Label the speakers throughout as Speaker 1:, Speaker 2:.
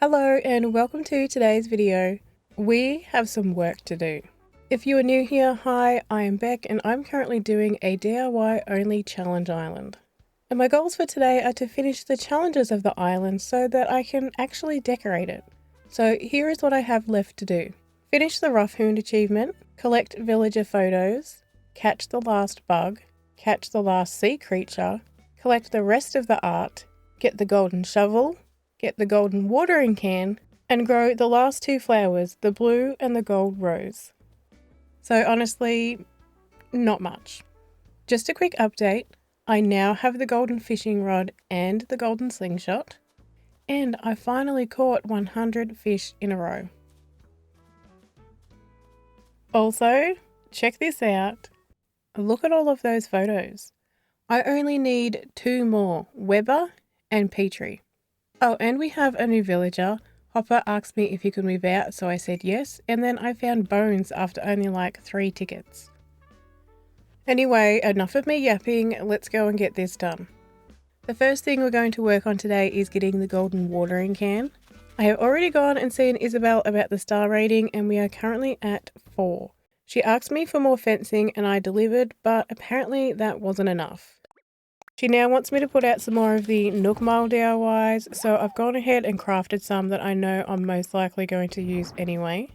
Speaker 1: Hello and welcome to today's video. We have some work to do. If you are new here, hi, I am Beck and I'm currently doing a DIY only challenge island. And my goals for today are to finish the challenges of the island so that I can actually decorate it. So here is what I have left to do. Finish the rough-hewn achievement, collect villager photos, catch the last bug, catch the last sea creature, collect the rest of the art, get the golden shovel, get the golden watering can, and grow the last two flowers, the blue and the gold rose. So honestly, not much. Just a quick update, I now have the golden fishing rod and the golden slingshot, and I finally caught 100 fish in a row. Also, check this out. Look at all of those photos. I only need 2 more, Weber and Petrie. Oh, and we have a new villager. Hopper asked me if he could move out, so I said yes, and then I found Bones after only like 3 tickets. Anyway, enough of me yapping, let's go and get this done. The first thing we're going to work on today is getting the golden watering can. I have already gone and seen Isabel about the star rating and we are currently at 4. She asked me for more fencing and I delivered, but apparently that wasn't enough. She now wants me to put out some more of the nook mile DIYs, so I've gone ahead and crafted some that I know I'm most likely going to use anyway.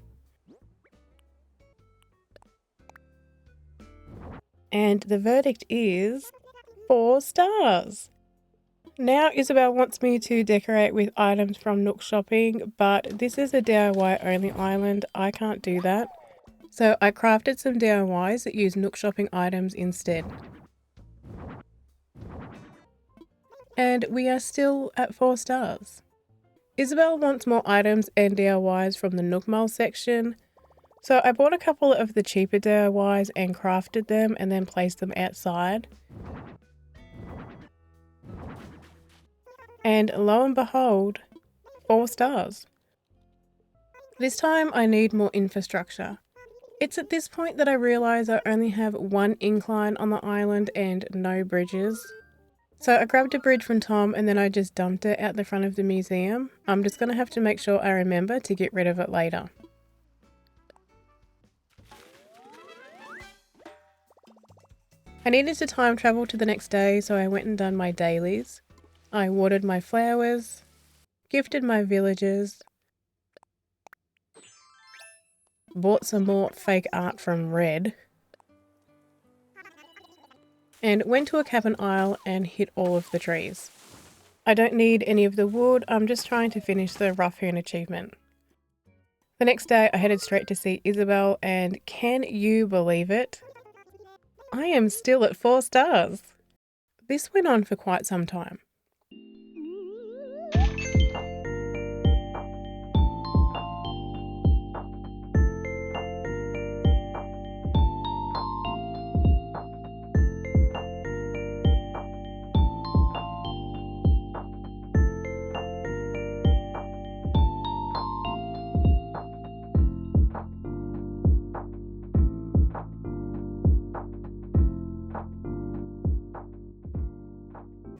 Speaker 1: And the verdict is 4 stars! Now Isabel wants me to decorate with items from Nook Shopping, but this is a DIY only island, I can't do that. So I crafted some DIYs that use Nook Shopping items instead. And we are still at 4 stars. Isabel wants more items and DIYs from the Nook Mall section, so I bought a couple of the cheaper DIYs and crafted them and then placed them outside. And lo and behold, 4 stars. This time I need more infrastructure. It's at this point that I realise I only have 1 incline on the island and no bridges. So I grabbed a bridge from Tom and then I just dumped it out the front of the museum. I'm just going to have to make sure I remember to get rid of it later. I needed to time travel to the next day, so I went and done my dailies. I watered my flowers, gifted my villagers, bought some more fake art from Red, and went to a cabin aisle and hit all of the trees. I don't need any of the wood, I'm just trying to finish the rough-hewn achievement. The next day I headed straight to see Isabel and can you believe it? I am still at 4 stars. This went on for quite some time.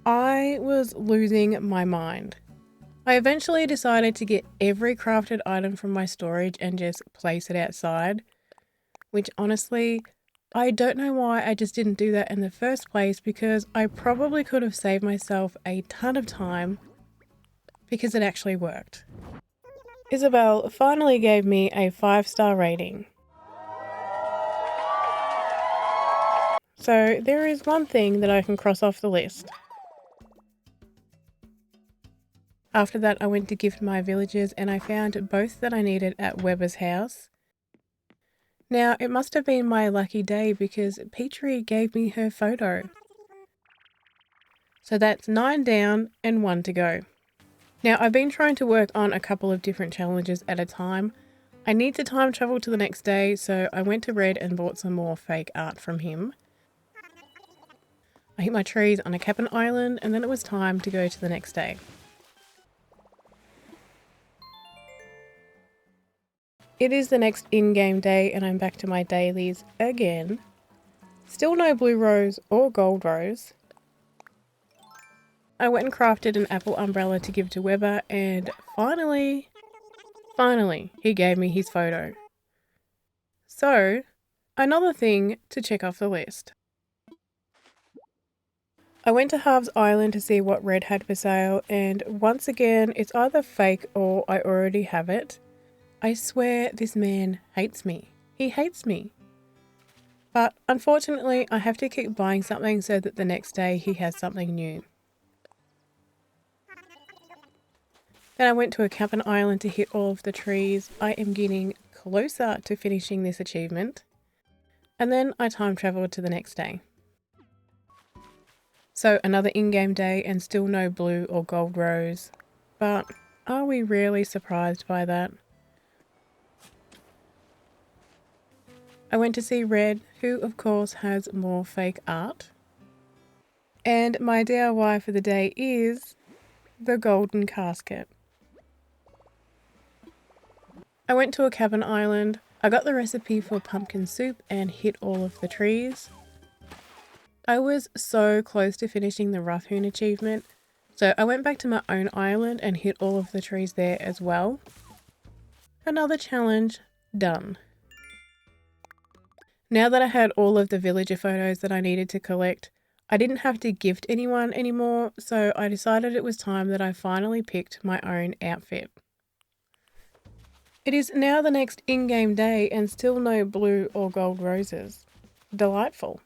Speaker 1: I was losing my mind. I eventually decided to get every crafted item from my storage and just place it outside, which honestly, I don't know why I just didn't do that in the first place because I probably could have saved myself a ton of time because it actually worked. Isabel finally gave me a 5-star rating. So there is one thing that I can cross off the list. After that, I went to gift my villagers and I found both that I needed at Weber's house. Now, it must have been my lucky day because Petrie gave me her photo. So that's 9 down and 1 to go. Now, I've been trying to work on a couple of different challenges at a time. I need to time travel to the next day, so I went to Red and bought some more fake art from him. I hit my trees on a cabin island and then it was time to go to the next day. It is the next in-game day and I'm back to my dailies again. Still no blue rose or gold rose. I went and crafted an apple umbrella to give to Weber, and finally, he gave me his photo. So, another thing to check off the list. I went to Harv's Island to see what Red had for sale, and once again, it's either fake or I already have it. I swear this man hates me. He hates me. But unfortunately, I have to keep buying something so that the next day he has something new. Then I went to a cabin island to hit all of the trees. I am getting closer to finishing this achievement. And then I time traveled to the next day. So another in-game day and still no blue or gold rose. But are we really surprised by that? I went to see Red, who of course has more fake art. And my DIY for the day is the golden casket. I went to a cabin island. I got the recipe for pumpkin soup and hit all of the trees. I was so close to finishing the rough-hewn achievement, so I went back to my own island and hit all of the trees there as well. Another challenge done. Now that I had all of the villager photos that I needed to collect, I didn't have to gift anyone anymore, so I decided it was time that I finally picked my own outfit. It is now the next in-game day and still no blue or gold roses. Delightful.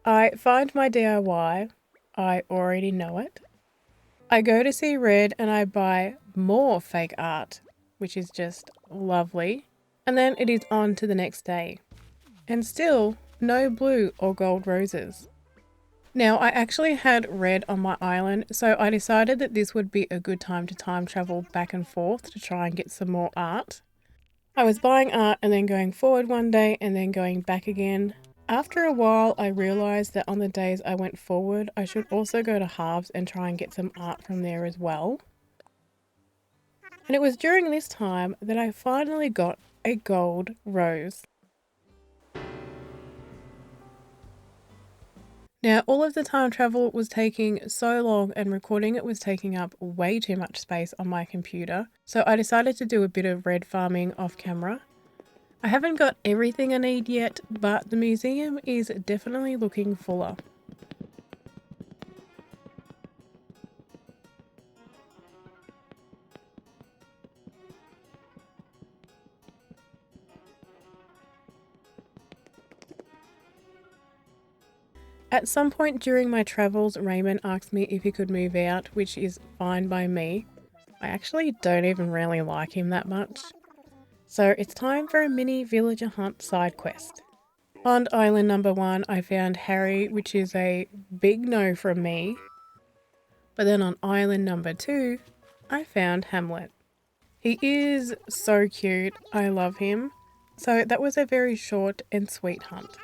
Speaker 1: I find my DIY. I already know it. I go to see Red and I buy more fake art, which is just lovely. And then it is on to the next day. And still no blue or gold roses. Now, I actually had Red on my island, so I decided that this would be a good time to time travel back and forth to try and get some more art. I was buying art and then going forward one day and then going back again. After a while, I realised that on the days I went forward, I should also go to Harv's and try and get some art from there as well. And it was during this time that I finally got a gold rose. Now, all of the time travel was taking so long and recording it was taking up way too much space on my computer, so I decided to do a bit of red farming off camera. I haven't got everything I need yet, but the museum is definitely looking fuller. At some point during my travels, Raymond asked me if he could move out, which is fine by me. I actually don't even really like him that much. So it's time for a mini villager hunt side quest. On island number 1, I found Harry, which is a big no from me. But then on island number 2, I found Hamlet. He is so cute. I love him. So that was a very short and sweet hunt.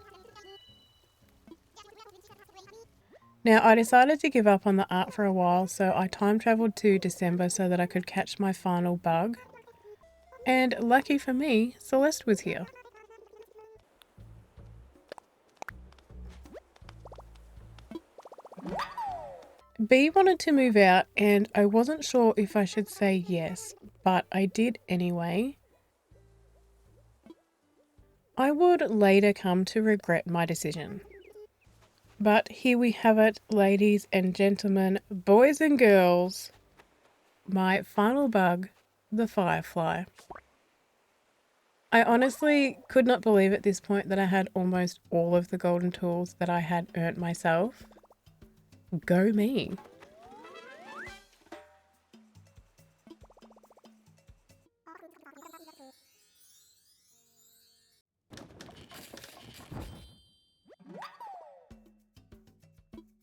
Speaker 1: Now, I decided to give up on the art for a while, so I time travelled to December so that I could catch my final bug. And lucky for me, Celeste was here. B wanted to move out and I wasn't sure if I should say yes, but I did anyway. I would later come to regret my decision. But here we have it, ladies and gentlemen, boys and girls. My final bug, the firefly. I honestly could not believe at this point that I had almost all of the golden tools that I had earned myself. Go me.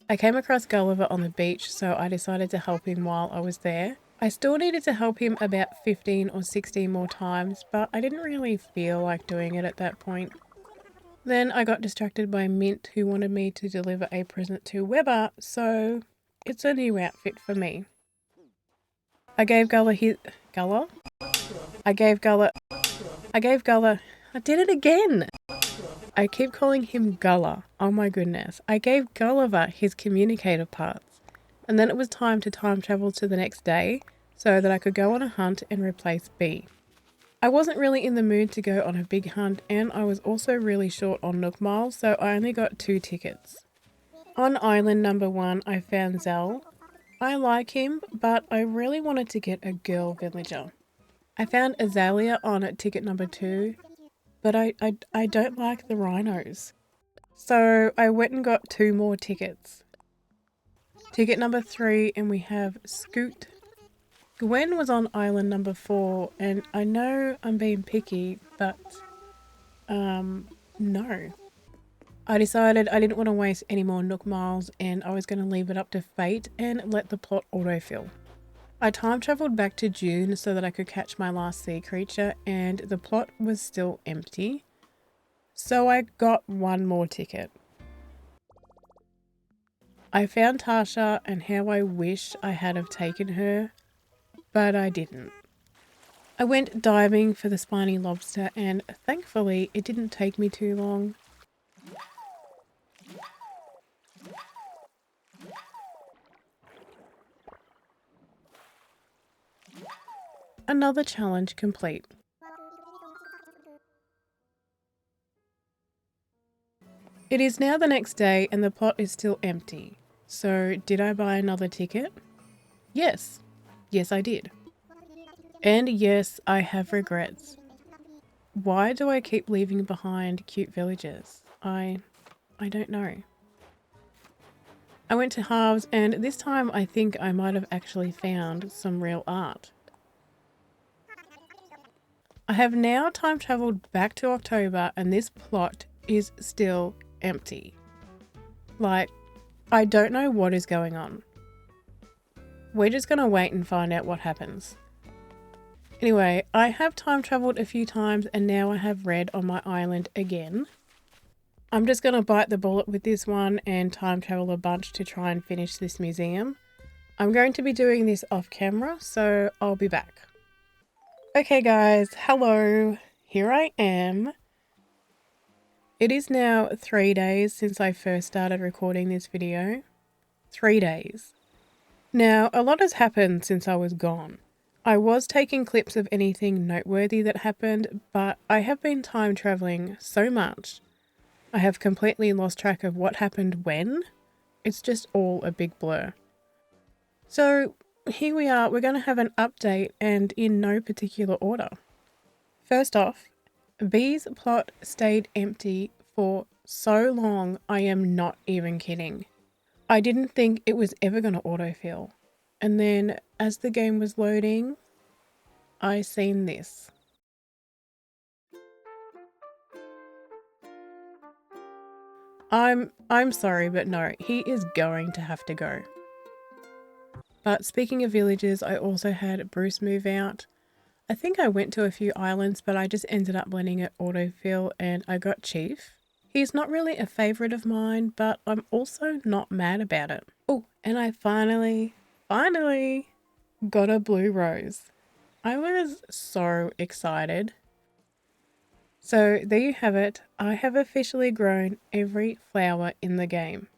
Speaker 1: I came across Gulliver on the beach, so I decided to help him while I was there. I still needed to help him about 15 or 16 more times, but I didn't really feel like doing it at that point. Then I got distracted by Mint, who wanted me to deliver a present to Weber, so it's a new outfit for me. I gave Gullah his... Gullah? I did it again! I keep calling him Gullah. Oh my goodness. I gave Gulliver his communicator parts. and then it was time to time travel to the next day so that I could go on a hunt and replace B. I wasn't really in the mood to go on a big hunt, and I was also really short on nook miles, so I only got 2 tickets. On island number 1, I found Zell. I like him, but I really wanted to get a girl villager. I found Azalea on ticket number 2, but I don't like the rhinos. So I went and got 2 more tickets. Ticket number 3, and we have Scoot. Gwen was on island number 4, and I know I'm being picky, but no. I decided I didn't want to waste any more nook miles, and I was going to leave it up to fate and let the plot autofill. I time travelled back to June so that I could catch my last sea creature, and the plot was still empty. So I got 1 more ticket. I found Tasha, and how I wish I had have taken her, but I didn't. I went diving for the spiny lobster, and thankfully it didn't take me too long. Another challenge complete. It is now the next day and the plot is still empty. So did I buy another ticket? Yes. Yes, I did. And yes, I have regrets. Why do I keep leaving behind cute villagers? I don't know. I went to Halves, and this time I think I might have actually found some real art. I have now time travelled back to October, and this plot is still empty. Like, I don't know what is going on. We're just gonna wait and find out what happens. Anyway, I have time travelled a few times, and now I have red on my island again. I'm just gonna bite the bullet with this one and time travel a bunch to try and finish this museum. I'm going to be doing this off camera, so I'll be back. Okay guys, hello, here I am. It is now 3 days since I first started recording this video. 3 days. Now, a lot has happened since I was gone. I was taking clips of anything noteworthy that happened, but I have been time traveling so much. I have completely lost track of what happened when. It's just all a big blur. So here we are, we're going to have an update, and in no particular order. First off, B's plot stayed empty for so long, I am not even kidding. I didn't think it was ever going to autofill. And then as the game was loading, I seen this. I'm sorry, but no, he is going to have to go. But speaking of villages, I also had Bruce move out. I think I went to a few islands, but I just ended up letting it autofill, and I got Chief. He's not really a favourite of mine, but I'm also not mad about it. Oh, and I finally got a blue rose. I was so excited. So there you have it. I have officially grown every flower in the game.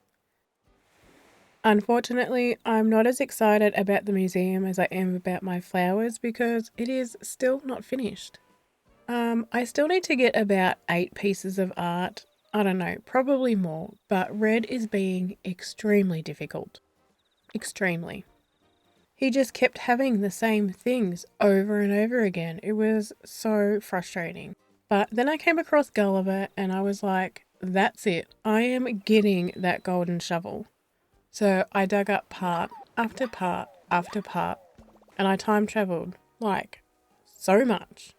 Speaker 1: Unfortunately, I'm not as excited about the museum as I am about my flowers because it is still not finished. I still need to get about 8 pieces of art. I don't know, probably more, but red is being extremely difficult. Extremely. He just kept having the same things over and over again. It was so frustrating. But then I came across Gulliver and I was like, that's it. I am getting that golden shovel. So I dug up part after part after part, and I time travelled, like, so much.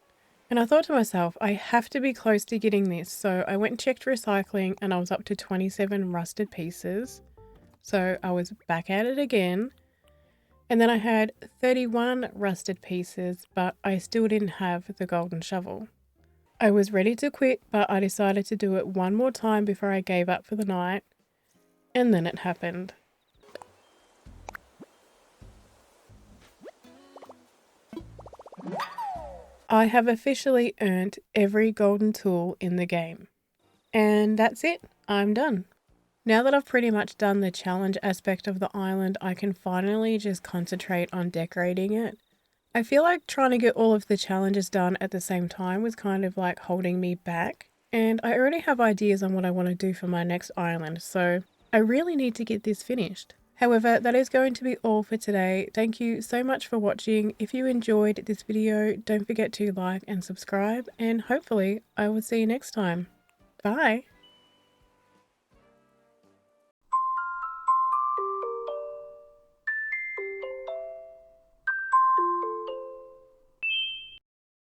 Speaker 1: And I thought to myself, I have to be close to getting this, so I went and checked recycling and I was up to 27 rusted pieces. So I was back at it again. And then I had 31 rusted pieces, but I still didn't have the golden shovel. I was ready to quit, but I decided to do it one more time before I gave up for the night. And then it happened. I have officially earned every golden tool in the game. And that's it. I'm done. Now that I've pretty much done the challenge aspect of the island, I can finally just concentrate on decorating it. I feel like trying to get all of the challenges done at the same time was kind of like holding me back. And I already have ideas on what I want to do for my next island, so I really need to get this finished. However, that is going to be all for today. Thank you so much for watching. If you enjoyed this video, don't forget to like and subscribe, and hopefully I will see you next time. Bye!